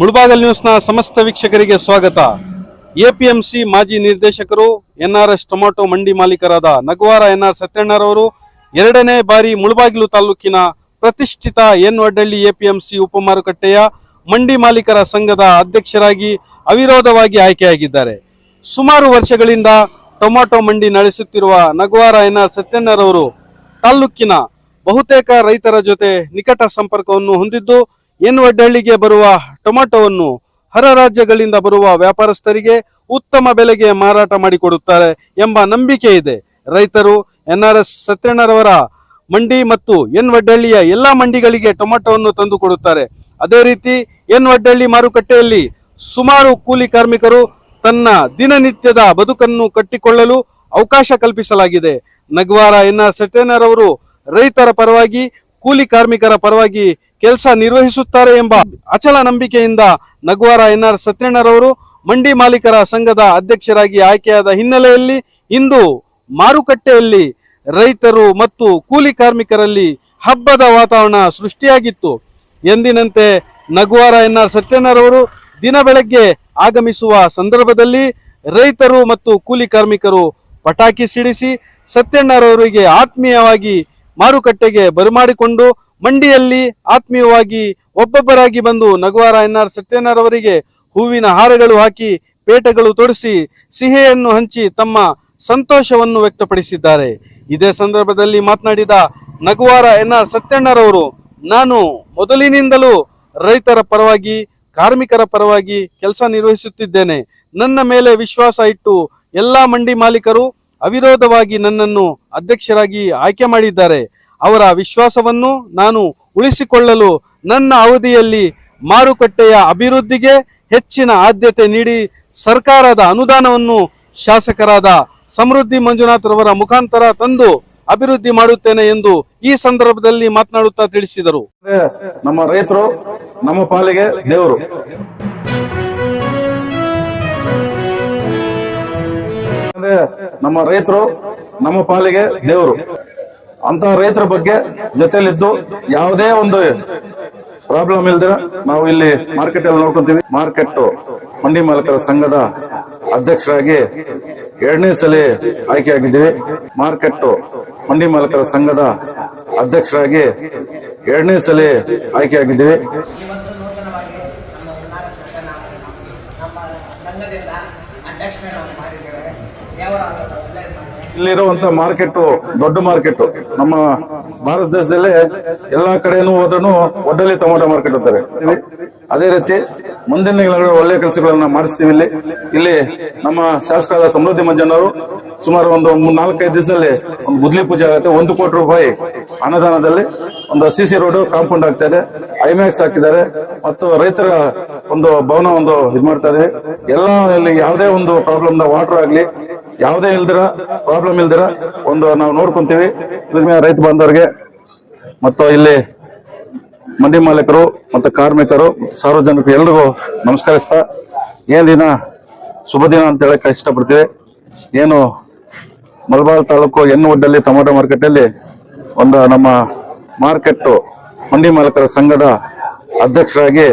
ಮುಳಬಾಗಿಲು ನ್ಯೂಸ್ನ ಸಮಸ್ತ ವೀಕ್ಷಕರಿಗೆ ಸ್ವಾಗತ. ಎಪಿಎಂಸಿ ಮಾಜಿ ನಿರ್ದೇಶಕರು ಎನ್ಆರ್ಎಸ್ ಟೊಮೆಟೊ ಮಂಡಿ ಮಾಲೀಕರಾದ ನಗವಾರ ಎನ್ಆರ್ ಸತ್ಯಣ್ಣರವರು ಎರಡನೇ ಬಾರಿ ಮುಳಬಾಗಿಲು ತಾಲೂಕಿನ ಪ್ರತಿಷ್ಠಿತ ಎನ್ ವಡ್ಡಳ್ಳಿ ಎಪಿಎಂಸಿ ಉಪಮಾರುಕಟ್ಟೆಯ ಮಂಡಿ ಮಾಲೀಕರ ಸಂಘದ ಅಧ್ಯಕ್ಷರಾಗಿ ಅವಿರೋಧವಾಗಿ ಆಯ್ಕೆಯಾಗಿದ್ದಾರೆ. ಸುಮಾರು ವರ್ಷಗಳಿಂದ ಟೊಮೆಟೊ ಮಂಡಿ ನಡೆಸುತ್ತಿರುವ ನಗವಾರ ಎನ್ಆರ್ ಸತ್ಯಣ್ಣರವರು ತಾಲೂಕಿನ ಬಹುತೇಕ ರೈತರ ಜೊತೆ ನಿಕಟ ಸಂಪರ್ಕವನ್ನು ಹೊಂದಿದ್ದು ಎನ್ ವಡ್ಡಳ್ಳಿಗೆ ಬರುವ ಟೊಮೆಟೊವನ್ನು ಹೊರ ರಾಜ್ಯಗಳಿಂದ ಬರುವ ವ್ಯಾಪಾರಸ್ಥರಿಗೆ ಉತ್ತಮ ಬೆಲೆಗೆ ಮಾರಾಟ ಮಾಡಿಕೊಡುತ್ತಾರೆ ಎಂಬ ನಂಬಿಕೆ ಇದೆ. ರೈತರು ಎನ್ಆರ್ಎಸ್ ಸತ್ಯಣ್ಣರವರ ಮಂಡಿ ಮತ್ತು ಎನ್ ವಡ್ಡಳ್ಳಿಯ ಎಲ್ಲಾ ಮಂಡಿಗಳಿಗೆ ಟೊಮೆಟೊವನ್ನು ತಂದು ಕೊಡುತ್ತಾರೆ. ಅದೇ ರೀತಿ ಎನ್ ವಡ್ಡಳ್ಳಿ ಮಾರುಕಟ್ಟೆಯಲ್ಲಿ ಸುಮಾರು ಕೂಲಿ ಕಾರ್ಮಿಕರು ತನ್ನ ದಿನನಿತ್ಯದ ಬದುಕನ್ನು ಕಟ್ಟಿಕೊಳ್ಳಲು ಅವಕಾಶ ಕಲ್ಪಿಸಲಾಗಿದೆ. ನಗವಾರ ಎನ್ಆರ್ ಸತ್ಯಣ್ಣರವರು ರೈತರ ಪರವಾಗಿ ಕೂಲಿ ಕಾರ್ಮಿಕರ ಪರವಾಗಿ ಕೆಲಸ ನಿರ್ವಹಿಸುತ್ತಾರೆ ಎಂಬ ಅಚಲ ನಂಬಿಕೆಯಿಂದ ನಗವಾರ ಎನ್ಆರ್ ಸತ್ಯಣ್ಣರವರು ಮಂಡಿ ಮಾಲೀಕರ ಸಂಘದ ಅಧ್ಯಕ್ಷರಾಗಿ ಆಯ್ಕೆಯಾದ ಹಿನ್ನೆಲೆಯಲ್ಲಿ ಇಂದು ಮಾರುಕಟ್ಟೆಯಲ್ಲಿ ರೈತರು ಮತ್ತು ಕೂಲಿ ಕಾರ್ಮಿಕರಲ್ಲಿ ಹಬ್ಬದ ವಾತಾವರಣ ಸೃಷ್ಟಿಯಾಗಿತ್ತು. ಎಂದಿನಂತೆ ನಗವಾರ ಎನ್ಆರ್ ಸತ್ಯಣ್ಣರವರು ದಿನ ಬೆಳಗ್ಗೆ ಆಗಮಿಸುವ ಸಂದರ್ಭದಲ್ಲಿ ರೈತರು ಮತ್ತು ಕೂಲಿ ಕಾರ್ಮಿಕರು ಪಟಾಕಿ ಸಿಡಿಸಿ ಸತ್ಯಣ್ಣರವರಿಗೆ ಆತ್ಮೀಯವಾಗಿ ಮಾರುಕಟ್ಟೆಗೆ ಬರಮಾಡಿಕೊಂಡು ಮಂಡಿಯಲ್ಲಿ ಆತ್ಮೀಯವಾಗಿ ಒಬ್ಬೊಬ್ಬರಾಗಿ ಬಂದು ನಗವಾರ ಎನ್ಆರ್ ಸತ್ಯಣ್ಣರವರಿಗೆ ಹೂವಿನ ಹಾರಗಳು ಹಾಕಿ ಪೇಟೆಗಳು ತೊಡಿಸಿ ಸಿಹಿಯನ್ನು ಹಂಚಿ ತಮ್ಮ ಸಂತೋಷವನ್ನು ವ್ಯಕ್ತಪಡಿಸಿದ್ದಾರೆ. ಇದೇ ಸಂದರ್ಭದಲ್ಲಿ ಮಾತನಾಡಿದ ನಗವಾರ ಎನ್ಆರ್ ಸತ್ಯಣ್ಣರವರು, ನಾನು ಮೊದಲಿನಿಂದಲೂ ರೈತರ ಪರವಾಗಿ ಕಾರ್ಮಿಕರ ಪರವಾಗಿ ಕೆಲಸ ನಿರ್ವಹಿಸುತ್ತಿದ್ದೇನೆ. ನನ್ನ ಮೇಲೆ ವಿಶ್ವಾಸ ಇಟ್ಟು ಎಲ್ಲಾ ಮಂಡಿ ಮಾಲೀಕರು ಅವಿರೋಧವಾಗಿ ನನ್ನನ್ನು ಅಧ್ಯಕ್ಷರಾಗಿ ಆಯ್ಕೆ ಮಾಡಿದ್ದಾರೆ. ಅವರ ವಿಶ್ವಾಸವನ್ನು ನಾನು ಉಳಿಸಿಕೊಳ್ಳಲು ನನ್ನ ಅವಧಿಯಲ್ಲಿ ಮಾರುಕಟ್ಟೆಯ ಅಭಿವೃದ್ಧಿಗೆ ಹೆಚ್ಚಿನ ಆದ್ಯತೆ ನೀಡಿ ಸರ್ಕಾರದ ಅನುದಾನವನ್ನು ಶಾಸಕರಾದ ಸಮೃದ್ಧಿ ಮಂಜುನಾಥ್ ರವರ ಮುಖಾಂತರ ತಂದು ಅಭಿವೃದ್ಧಿ ಮಾಡುತ್ತೇನೆ ಎಂದು ಈ ಸಂದರ್ಭದಲ್ಲಿ ಮಾತನಾಡುತ್ತಾ ತಿಳಿಸಿದರು. ನಮ್ಮ ರೈತರು ನಮ್ಮ ಪಾಲಿಗೆ ದೇವರು. ನಮ್ಮ ರೈತರು ನಮ್ಮ ಪಾಲಿಗೆ ದೇವರು. ಅಂತ ರೈತರ ಬಗ್ಗೆ ಜೊತೆಲಿದ್ದು ಯಾವುದೇ ಒಂದು ಪ್ರಾಬ್ಲಮ್ ಇಲ್ದಿರ ನಾವು ಇಲ್ಲಿ ಮಾರ್ಕೆಟ್ ಅಲ್ಲಿ ನೋಡ್ಕೊಂತೀವಿ. ಮಾರ್ಕೆಟ್ ಮಂಡಿ ಮಾಲೀಕರ ಸಂಘದ ಅಧ್ಯಕ್ಷರಾಗಿ ಎರಡನೇ ಸಲ ಆಯ್ಕೆಯಾಗಿದ್ದೀವಿ. ಮಾರ್ಕೆಟ್ ಮಂಡಿ ಮಾಲೀಕರ ಸಂಘದ ಅಧ್ಯಕ್ಷರಾಗಿ ಎರಡನೇ ಸಲ ಆಯ್ಕೆಯಾಗಿದ್ದೀವಿ. ಇಲ್ಲಿರುವಂತ ಮಾರ್ಕೆಟ್ ದೊಡ್ಡ ಮಾರ್ಕೆಟ್. ನಮ್ಮ ಭಾರತ ದೇಶದಲ್ಲೇ ಎಲ್ಲಾ ಕಡೆನೂ ಹೋದನು ಒಡ್ಡಲ್ಲಿ ಟೊಮೆಟೊ ಮಾರ್ಕೆಟ್ ಅಂತಾರೆ. ಅದೇ ರೀತಿ ಮುಂದಿನ ದಿನಗಳಲ್ಲಿ ಒಳ್ಳೆ ಕೆಲಸಗಳನ್ನ ಮಾಡಿಸ್ತೀವಿ. ಇಲ್ಲಿ ನಮ್ಮ ಶಾಸಕರಾದ ಸಮೃದ್ಧಿ ಮಂಜಣ್ಣವರು ಸುಮಾರು ಒಂದು 4-5 ದಿವಸದಲ್ಲಿ ಒಂದು ಗುದ್ಲಿ ಪೂಜೆ ಆಗುತ್ತೆ. 1 ಕೋಟಿ ರೂಪಾಯಿ ಅನುದಾನದಲ್ಲಿ ಒಂದು ಸಿಸಿ ರೋಡ್ ಕಾಂಪೌಂಡ್ ಆಗ್ತಾ ಇದೆ, ಐಮ್ಯಾಕ್ಸ್ ಹಾಕಿದ್ದಾರೆ ಮತ್ತು ರೈತರ ಒಂದು ಭವನ ಇದು ಮಾಡ್ತಾ ಇದೆ. ಎಲ್ಲ ಇಲ್ಲಿ ಯಾವುದೇ ಒಂದು ಪ್ರಾಬ್ಲಮ್ ವಾಟರ್ ಆಗ್ಲಿ ಯಾವುದೇ ಪ್ರಾಬ್ಲಮ್ ಇಲ್ದಿರ ನಾವು ನೋಡ್ಕೊಂತೀವಿ. ರೈತ ಬಾಂಧವರಿಗೆ ಮತ್ತು ಇಲ್ಲಿ ಮಂಡಿ ಮಾಲೀಕರು ಮತ್ತು ಕಾರ್ಮಿಕರು ಸಾರ್ವಜನಿಕರು ಎಲ್ರಿಗೂ ನಮಸ್ಕರಿಸ್ತಾ ಏನ್ ದಿನ ಶುಭ ದಿನ ಅಂತ ಹೇಳಕ್ ಇಷ್ಟಪಡ್ತೀವಿ. ಏನು Mulbagal taluk N Vaddahalli tomato market ಅಲ್ಲಿ ನಮ್ಮ ಮಾರ್ಕೆಟ್ ಮಂಡಿ ಮಾಲೀಕರ ಸಂಘದ ಅಧ್ಯಕ್ಷರಾಗಿ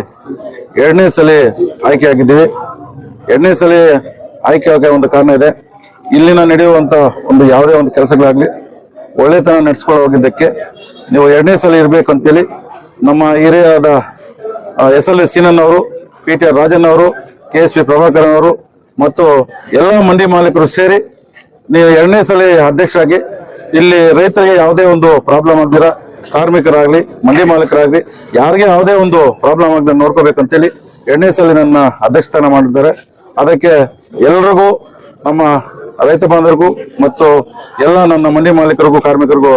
ಎರಡನೇ ಸಲ ಆಯ್ಕೆಯಾಗಿದ್ದೀವಿ. ಎರಡನೇ ಸಲ ಆಯ್ಕೆ ಆಗೋ ಒಂದು ಕಾರಣ ಇದೆ. ಇಲ್ಲಿನ ನಡೆಯುವಂತ ಯಾವುದೇ ಒಂದು ಕೆಲಸಗಳಾಗ್ಲಿ ಒಳ್ಳೆತನ ನಡೆಸ್ಕೊಂಡು ಹೋಗಿದ್ದಕ್ಕೆ ನೀವು ಎರಡನೇ ಸಲ ಇರ್ಬೇಕು ಅಂತೇಳಿ ನಮ್ಮ ಹಿರಿಯಾದ SLS ಸೀನನ್ ಅವರು, PTR ರಾಜನ್ ಅವರು, KSP ಪ್ರಭಾಕರನ್ ಅವರು ಮತ್ತು ಎಲ್ಲ ಮಂಡಿ ಮಾಲೀಕರು ಸೇರಿ ನೀವು ಎರಡನೇ ಸಲ ಅಧ್ಯಕ್ಷರಾಗಿ ಇಲ್ಲಿ ರೈತರಿಗೆ ಯಾವುದೇ ಒಂದು ಪ್ರಾಬ್ಲಮ್ ಆಗದಿರ, ಕಾರ್ಮಿಕರಾಗ್ಲಿ ಮಂಡಿ ಮಾಲೀಕರಾಗ್ಲಿ ಯಾರಿಗೆ ಯಾವುದೇ ಒಂದು ಪ್ರಾಬ್ಲಮ್ ಆಗದೆ ನೋಡ್ಕೋಬೇಕಂತೇಳಿ ಎರಡನೇ ಸಲ ನನ್ನ ಅಧ್ಯಕ್ಷಸ್ಥಾನ ಮಾಡಿದ್ದಾರೆ. ಅದಕ್ಕೆ ಎಲ್ರಿಗೂ ನಮ್ಮ ರೈತ ಬಾಂಧವರಿಗೂ ಮತ್ತು ಎಲ್ಲ ನನ್ನ ಮಂಡಿ ಮಾಲೀಕರಿಗೂ ಕಾರ್ಮಿಕರಿಗೂ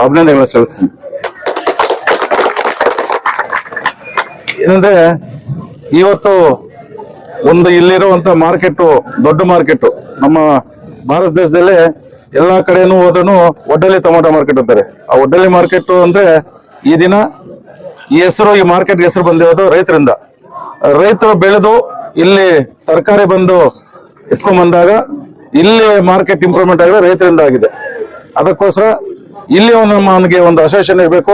ಅಭಿನಂದನೆಗಳನ್ನು ಸಲ್ಲಿಸ್ತೀನಿ. ಏನಂದ್ರೆ ಇವತ್ತು ಇಲ್ಲಿರುವಂತ ಮಾರ್ಕೆಟ್ ದೊಡ್ಡ ಮಾರ್ಕೆಟ್. ನಮ್ಮ ಭಾರತ ದೇಶದಲ್ಲೇ ಎಲ್ಲಾ ಕಡೆನೂ ಹೋದನು ಒಡ್ಡಲ್ಲಿ ಟೊಮೆಟೊ ಮಾರ್ಕೆಟ್ ಅಂತಾರೆ. ಆ ಒಡ್ಡಲ್ಲಿ ಮಾರ್ಕೆಟ್ ಅಂದ್ರೆ ಈ ದಿನ ಈ ಮಾರ್ಕೆಟ್ ಹೆಸರು ಬಂದಿರೋದು ರೈತರಿಂದ. ರೈತರು ಬೆಳೆದು ಇಲ್ಲಿ ತರಕಾರಿ ಬಂದು ಎತ್ಕೊಂಡ್ ಬಂದಾಗ ಇಲ್ಲಿ ಮಾರ್ಕೆಟ್ ಇಂಪ್ರೂವ್ಮೆಂಟ್ ಆಗಿದೆ, ರೈತರಿಂದ ಆಗಿದೆ. ಅದಕ್ಕೋಸ್ಕರ ಇಲ್ಲಿ ನಮಗೆ ಒಂದು ಅಸೋಸಿಯೇಷನ್ ಇರಬೇಕು.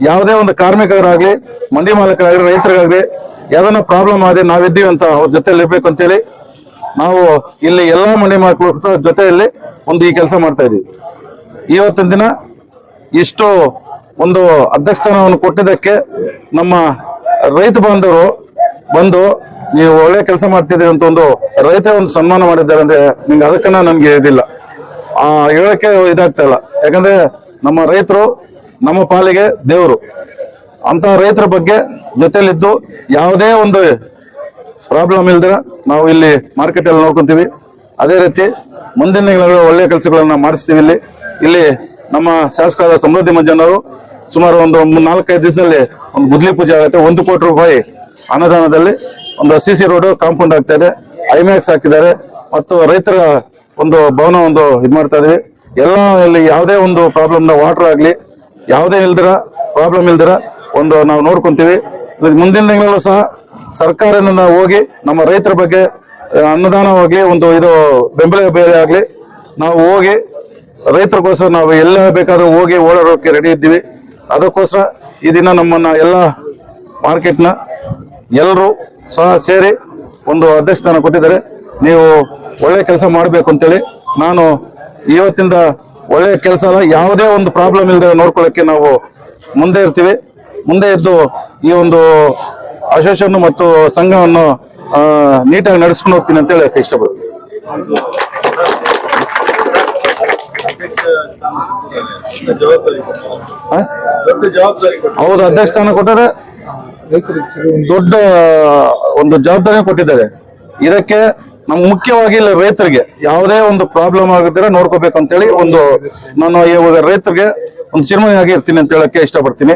ಯಾವುದೇ ಒಂದು ಕಾರ್ಮಿಕರಾಗ್ಲಿ ಮಂಡಿ ಮಾಲೀಕರಾಗ್ಲಿ ರೈತರಿಗಾಗ್ಲಿ ಯಾವ್ದಾನ ಪ್ರಾಬ್ಲಮ್ ಆದ್ರೆ ನಾವಿದ್ದೀವಿ ಅಂತ ಅವ್ರ ಜೊತೆಲಿ ಇರ್ಬೇಕು ಅಂತೇಳಿ ನಾವು ಇಲ್ಲಿ ಎಲ್ಲಾ ಮಂಡಿ ಮಾಲೀಕರ ಜೊತೆಯಲ್ಲಿ ಒಂದು ಈ ಕೆಲಸ ಮಾಡ್ತಾ ಇದೀವಿ. ಇವತ್ತಿನ ದಿನ ಇಷ್ಟು ಒಂದು ಅಧ್ಯಕ್ಷಸ್ಥಾನವನ್ನು ಕೊಟ್ಟಿದ್ದಕ್ಕೆ ನಮ್ಮ ರೈತ ಬಾಂಧವರು ಬಂದು ನೀವು ಒಳ್ಳೆ ಕೆಲಸ ಮಾಡ್ತಿದ್ದೀರಿ ಅಂತ ಒಂದು ರೈತ ಒಂದು ಸನ್ಮಾನ ಮಾಡಿದ್ದಾರೆ ಅಂದ್ರೆ ನಿಮ್ಗೆ ಅದಕ್ಕನ್ನ ನಮ್ಗೆ ಇದಿಲ್ಲ ಹೇಳಕ್ಕೆ ಇದಾಗ್ತಾ ಇಲ್ಲ. ಯಾಕಂದ್ರೆ ನಮ್ಮ ರೈತರು ನಮ್ಮ ಪಾಲಿಗೆ ದೇವರು. ಅಂತ ರೈತರ ಬಗ್ಗೆ ಜೊತೆಲಿದ್ದು ಯಾವುದೇ ಒಂದು ಪ್ರಾಬ್ಲಮ್ ಇಲ್ದಿರ ನಾವು ಇಲ್ಲಿ ಮಾರ್ಕೆಟ್ ಅಲ್ಲಿ ನೋಡ್ಕೊಂತೀವಿ. ಅದೇ ರೀತಿ ಮುಂದಿನ ದಿನಗಳಲ್ಲಿ ಒಳ್ಳೆ ಕೆಲಸಗಳನ್ನ ಮಾಡಿಸ್ತೀವಿ. ಇಲ್ಲಿ ನಮ್ಮ ಶಾಸಕರಾದ ಸಮೃದ್ಧಿ ಮಂಜಣ್ಣವರು ಸುಮಾರು ಒಂದು 4-5 ದಿವಸದಲ್ಲಿ ಒಂದು ಗುದ್ಲಿ ಪೂಜೆ ಆಗುತ್ತೆ. 1 ಕೋಟಿ ರೂಪಾಯಿ ಅನುದಾನದಲ್ಲಿ ಒಂದು CC ರೋಡ್ ಕಾಂಪೌಂಡ್ ಆಗ್ತಾ ಇದೆ, ಐಮ್ಯಾಕ್ಸ್ ಹಾಕಿದ್ದಾರೆ ಮತ್ತು ರೈತರ ಒಂದು ಭವನ ಒಂದು ಇದ್ ಮಾಡ್ತಾ ಇದೀವಿ. ಎಲ್ಲ ಇಲ್ಲಿ ಯಾವುದೇ ಒಂದು ಪ್ರಾಬ್ಲಮ್ ವಾಟರ್ ಆಗ್ಲಿ ಯಾವುದೇ ಪ್ರಾಬ್ಲಮ್ ಇಲ್ದಿರ ಒಂದು ನಾವು ನೋಡ್ಕೊಂತೀವಿ. ಮುಂದಿನ ದಿನಗಳಲ್ಲೂ ಸಹ ಸರ್ಕಾರದಿಂದ ಹೋಗಿ ನಮ್ಮ ರೈತರ ಬಗ್ಗೆ ಅನುದಾನವಾಗ್ಲಿ ಒಂದು ಇದು ಬೆಂಬಲ ಬೆಲೆ ಆಗ್ಲಿ ನಾವು ಹೋಗಿ ರೈತರಿಗೋಸ್ಕರ ನಾವು ಎಲ್ಲ ಬೇಕಾದ್ರೂ ಹೋಗಿ ಓಡಾಡೋಕೆ ರೆಡಿ ಇದ್ದೀವಿ. ಅದಕ್ಕೋಸ್ಕರ ಈ ದಿನ ನಮ್ಮನ್ನ ಎಲ್ಲ ಮಾರ್ಕೆಟ್ನ ಎಲ್ಲರೂ ಸಹ ಸೇರಿ ಒಂದು ಅಧ್ಯಕ್ಷಸ್ಥಾನ ಕೊಟ್ಟಿದ್ದಾರೆ. ನೀವು ಒಳ್ಳೆ ಕೆಲಸ ಮಾಡಬೇಕು ಅಂತೇಳಿ ನಾನು ಇವತ್ತಿಂದ ಒಳ್ಳೆ ಕೆಲಸ ಅಲ್ಲ, ಯಾವುದೇ ಒಂದು ಪ್ರಾಬ್ಲಮ್ ಇಲ್ಲದೆ ನೋಡ್ಕೊಳ್ಳೋಕೆ ನಾವು ಮುಂದೆ ಇರ್ತೀವಿ. ಮುಂದೆ ಇದ್ದು ಈ ಒಂದು ಅಸೋಸಿಯೇಷನ್ ಮತ್ತು ಸಂಘವನ್ನು ನೀಟಾಗಿ ನಡೆಸ್ಕೊಂಡು ಹೋಗ್ತೀನಿ ಅಂತ ಹೇಳಕ್ಕೆ ಇಷ್ಟಪಡ್ತೀನಿ. ಹೌದು, ಅಧ್ಯಕ್ಷಸ್ಥಾನ ಕೊಟ್ಟರೆ ದೊಡ್ಡ ಒಂದು ಜವಾಬ್ದಾರಿ ಕೊಟ್ಟಿದ್ದಾರೆ. ಇದಕ್ಕೆ ನಮ್ ಮುಖ್ಯವಾಗಿ ಇಲ್ಲಿ ರೈತರಿಗೆ ಯಾವುದೇ ಒಂದು ಪ್ರಾಬ್ಲಮ್ ಆಗದಿರ ನೋಡ್ಕೋಬೇಕು ಅಂತೇಳಿ ಒಂದು ನಾನು ಇವಾಗ ರೈತರಿಗೆ ಒಂದು ಚಿರಮಣಿಯಾಗಿ ಇರ್ತೀನಿ ಅಂತ ಹೇಳಕ್ಕೆ ಇಷ್ಟಪಡ್ತೀನಿ.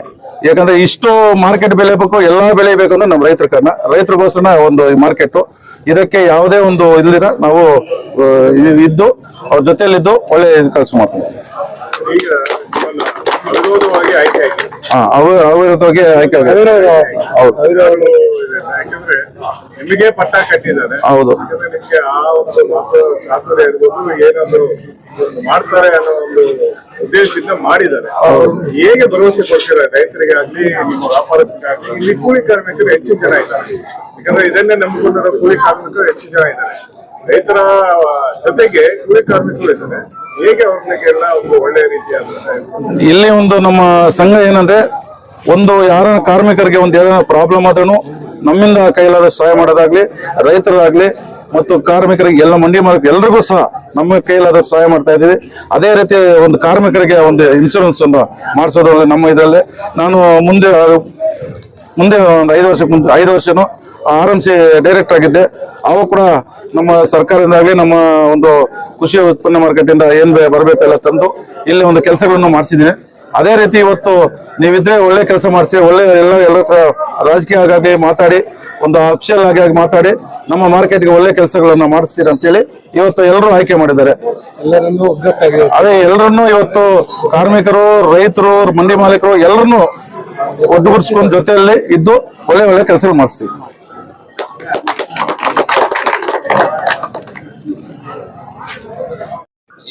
ಯಾಕಂದ್ರೆ ಇಷ್ಟು ಮಾರ್ಕೆಟ್ ಬೆಲೆ ಬೇಕು, ಎಲ್ಲಾ ಬೆಲೆ ಬೇಕು ಅಂದ್ರೆ ನಮ್ಮ ರೈತರ ಕಾರಣ, ರೈತರಿಗೋಸ್ಕರ ಒಂದು ಮಾರ್ಕೆಟ್. ಇದಕ್ಕೆ ಯಾವುದೇ ಒಂದು ಇಲ್ಲಿರ ನಾವು ಇದ್ದು ಅವ್ರ ಜೊತೆಲಿದ್ದು ಒಳ್ಳೆ ಕೆಲಸ ಮಾಡ್ತೀವಿ. ಅವಿರೋಧವಾಗಿ ಆಯ್ಕೆ ಆಗಿದೆ. ಅವಿರೋಧವಾಗಿ ಆಯ್ಕೆ ಆಗಿದೆ. ಯಾಕಂದ್ರೆ ನಿಮಗೆ ಪಟ್ಟ ಕಟ್ಟಿದ್ದಾರೆ. ಹೌದು, ನಿಮ್ಗೆ ಆ ಒಂದು ಚಾತುರ್ಯ ಇರ್ಬೋದು, ಏನಾದ್ರು ಮಾಡ್ತಾರೆ ಅನ್ನೋ ಒಂದು ಉದ್ದೇಶದಿಂದ ಮಾಡಿದ್ದಾರೆ. ಹೇಗೆ ಭರವಸೆ ಕೊಡ್ತೀರಾ ರೈತರಿಗೆ ಆಗ್ಲಿ ನಿಮ್ಮ ವ್ಯಾಪಾರಸ್ಥರಿಗಾಗ್ಲಿ? ಇಲ್ಲಿ ಕೂಲಿ ಕಾರ್ಮಿಕರು ಹೆಚ್ಚು ಜನ ಇದ್ದಾರೆ. ಯಾಕಂದ್ರೆ ಇದನ್ನೇ ನಂಬಿಕೊಂಡಿರೋ ಕೂಲಿ ಕಾರ್ಮಿಕರು ಹೆಚ್ಚು ಜನ ಇದ್ದಾರೆ. ರೈತರ ಜೊತೆಗೆ ಕೂಲಿ ಕಾರ್ಮಿಕರು ಇದ್ದಾರೆ. ಹೇಗೆ ಅವ್ರಿಗೆಲ್ಲ ಒಂದು ಒಳ್ಳೆ ರೀತಿಯಾದ ಇಲ್ಲಿ ಒಂದು ನಮ್ಮ ಸಂಘ ಏನಂದ್ರೆ ಒಂದು ಯಾರ ಕಾರ್ಮಿಕರಿಗೆ ಒಂದು ಏನಾದ್ರು ಪ್ರಾಬ್ಲಮ್ ಆದ್ರೂ ನಮ್ಮಿಂದ ಕೈಲಾದ ಸಹಾಯ ಮಾಡೋದಾಗ್ಲಿ, ರೈತರಾಗ್ಲಿ ಮತ್ತು ಕಾರ್ಮಿಕರಿಗೆ ಎಲ್ಲ ಮಂಡಿ ಮಾಲೀಕ ಎಲ್ರಿಗೂ ಸಹ ನಮ್ಮ ಕೈಲಾದ ಸಹಾಯ ಮಾಡ್ತಾ ಇದೀವಿ. ಅದೇ ರೀತಿ ಒಂದು ಕಾರ್ಮಿಕರಿಗೆ ಒಂದು ಇನ್ಶೂರೆನ್ಸ್ ಒಂದು ಮಾಡಿಸೋದು ನಮ್ಮ ಇದರಲ್ಲಿ. ನಾನು ಮುಂದೆ ಒಂದು 5 ವರ್ಷನೂ RMC ಡೈರೆಕ್ಟರ್ ಆಗಿದ್ದೆ. ಅವಾಗ ಕೂಡ ನಮ್ಮ ಸರ್ಕಾರದಿಂದಾಗಿ ನಮ್ಮ ಒಂದು ಕೃಷಿ ಉತ್ಪನ್ನ ಮಾರ್ಕೆಟ್ ಇಂದ ಏನ್ ಬರಬೇಕೆಲ್ಲ ತಂದು ಇಲ್ಲಿ ಒಂದು ಕೆಲಸಗಳನ್ನು ಮಾಡಿಸಿದ್ದೀನಿ. ಅದೇ ರೀತಿ ಇವತ್ತು ನೀವಿದ್ರೆ ಒಳ್ಳೆ ಕೆಲಸ ಮಾಡಿಸಿ, ಒಳ್ಳೆ ಎಲ್ಲ ರಾಜಕೀಯ ಆಗಿ ಮಾತಾಡಿ, ಒಂದು ಅಫಿಷಿಯಲ್ ಆಗಿ ಮಾತಾಡಿ ನಮ್ಮ ಮಾರ್ಕೆಟ್ಗೆ ಒಳ್ಳೆ ಕೆಲಸಗಳನ್ನ ಮಾಡಿಸ್ತೀರಾ ಅಂತೇಳಿ ಇವತ್ತು ಎಲ್ಲರೂ ಆಯ್ಕೆ ಮಾಡಿದ್ದಾರೆ. ಎಲ್ಲರನ್ನೂ ಒಗ್ಗಟ್ಟಾಗಿ ಅದೇ ಎಲ್ಲರನ್ನೂ ಇವತ್ತು ಕಾರ್ಮಿಕರು, ರೈತರು, ಮಂಡಿ ಮಾಲೀಕರು ಎಲ್ಲರನ್ನೂ ಒಟ್ಟುಗೂಡಿಸ್ಕೊಂಡು ಜೊತೆಯಲ್ಲಿ ಇದ್ದು ಒಳ್ಳೆ ಕೆಲಸಗಳು ಮಾಡಿಸ್ತೀವಿ.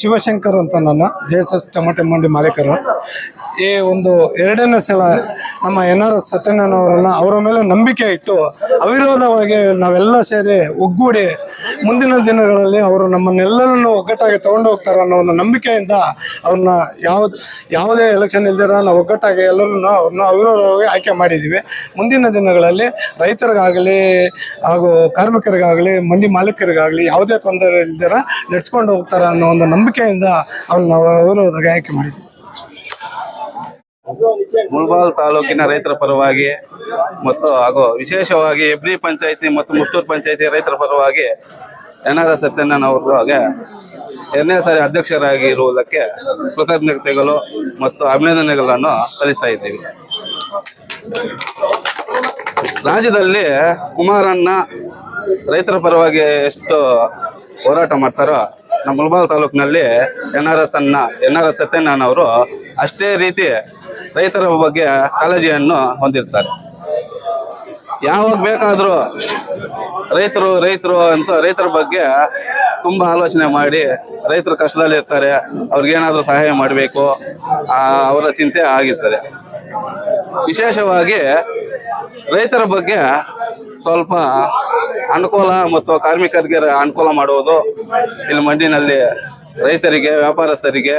ಶಿವಶಂಕರ್ ಅಂತ ನನ್ನ JSS ಟೊಮೆಟೊ ಮಂಡಿ ಮಾಲೀಕರು. ಈ ಒಂದು 2ನೇ ಸಲ ನಮ್ಮ NRS ಸತ್ಯಣ್ಣನವರನ್ನ ಅವರ ಮೇಲೆ ನಂಬಿಕೆ ಇಟ್ಟು ಅವಿರೋಧವಾಗಿ ನಾವೆಲ್ಲ ಸೇರಿ ಒಗ್ಗೂಡಿ ಮುಂದಿನ ದಿನಗಳಲ್ಲಿ ಅವರು ನಮ್ಮನ್ನೆಲ್ಲರನ್ನು ಒಗ್ಗಟ್ಟಾಗಿ ತಗೊಂಡು ಹೋಗ್ತಾರೆ ಅನ್ನೋ ಒಂದು ನಂಬಿಕೆಯಿಂದ ಅವ್ರನ್ನ ಯಾವುದೇ ಎಲೆಕ್ಷನ್ ಇಲ್ದಿರ ನಾವು ಒಗ್ಗಟ್ಟಾಗಿ ಎಲ್ಲರನ್ನು ಅವ್ರನ್ನ ಅವಿರೋಧವಾಗಿ ಆಯ್ಕೆ ಮಾಡಿದ್ದೀವಿ. ಮುಂದಿನ ದಿನಗಳಲ್ಲಿ ರೈತರಿಗಾಗಲಿ ಹಾಗೂ ಕಾರ್ಮಿಕರಿಗಾಗಲಿ ಮಂಡಿ ಮಾಲೀಕರಿಗಾಗಲಿ ಯಾವುದೇ ತೊಂದರೆ ಇಲ್ದಿರ ನಡೆಸ್ಕೊಂಡು ಹೋಗ್ತಾರೆ ಅನ್ನೋ ಒಂದು ನಂಬಿಕೆಯಿಂದ ಅವ್ರನ್ನ ಅವಿರೋಧವಾಗಿ ಆಯ್ಕೆ ಮಾಡಿದ್ದೀವಿ. ಮುಳಬಾಗಿಲು ತಾಲೂಕಿನ ರೈತರ ಪರವಾಗಿ ಮತ್ತು ಹಾಗೂ ವಿಶೇಷವಾಗಿ ಹೆಬ್ರಿ ಪಂಚಾಯತಿ ಮತ್ತು ಮುತ್ತೂರು ಪಂಚಾಯತಿ ರೈತರ ಪರವಾಗಿ NRS ಸತ್ಯಣ್ಣನವರಿಗೆ 2ನೇ ಸಾರಿ ಅಧ್ಯಕ್ಷರಾಗಿರುವುದಕ್ಕೆ ಕೃತಜ್ಞತೆಗಳು ಮತ್ತು ಅಭಿನಂದನೆಗಳನ್ನು ಸಲ್ಲಿಸ್ತಾ ಇದ್ದೀವಿ. ರಾಜ್ಯದಲ್ಲಿ ಕುಮಾರಣ್ಣ ರೈತರ ಪರವಾಗಿ ಎಷ್ಟು ಹೋರಾಟ ಮಾಡ್ತಾರೋ ನಮ್ಮ ಮುಳಬಾಗಿಲು ತಾಲೂಕಿನಲ್ಲಿ NRS ಸತ್ಯಣ್ಣನವರು ಅಷ್ಟೇ ರೀತಿ ರೈತರ ಬಗ್ಗೆ ಕಾಳಜಿಯನ್ನು ಹೊಂದಿರ್ತಾರೆ. ಯಾವಾಗ ಬೇಕಾದರೂ ರೈತರು ಅಂತ ರೈತರ ಬಗ್ಗೆ ತುಂಬ ಆಲೋಚನೆ ಮಾಡಿ ರೈತರು ಕಷ್ಟದಲ್ಲಿ ಇರ್ತಾರೆ, ಅವ್ರಿಗೇನಾದರೂ ಸಹಾಯ ಮಾಡಬೇಕು ಅವರ ಚಿಂತೆ ಆಗಿರ್ತದೆ. ವಿಶೇಷವಾಗಿ ರೈತರ ಬಗ್ಗೆ ಸ್ವಲ್ಪ ಅನುಕೂಲ ಮತ್ತು ಕಾರ್ಮಿಕರಿಗೆ ಅನುಕೂಲ ಮಾಡುವುದು ಇಲ್ಲಿ ಮಂಡಿನಲ್ಲಿ ರೈತರಿಗೆ, ವ್ಯಾಪಾರಸ್ಥರಿಗೆ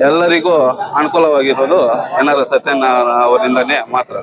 ಎಲ್ಲರಿಗೂ ಅನುಕೂಲವಾಗಿರೋದು ಎನ್ ಆರ್ ಎಸ್ ಸತ್ಯನಾರಾಯಣ ಅವರಿಂದನೇ ಮಾತ್ರ.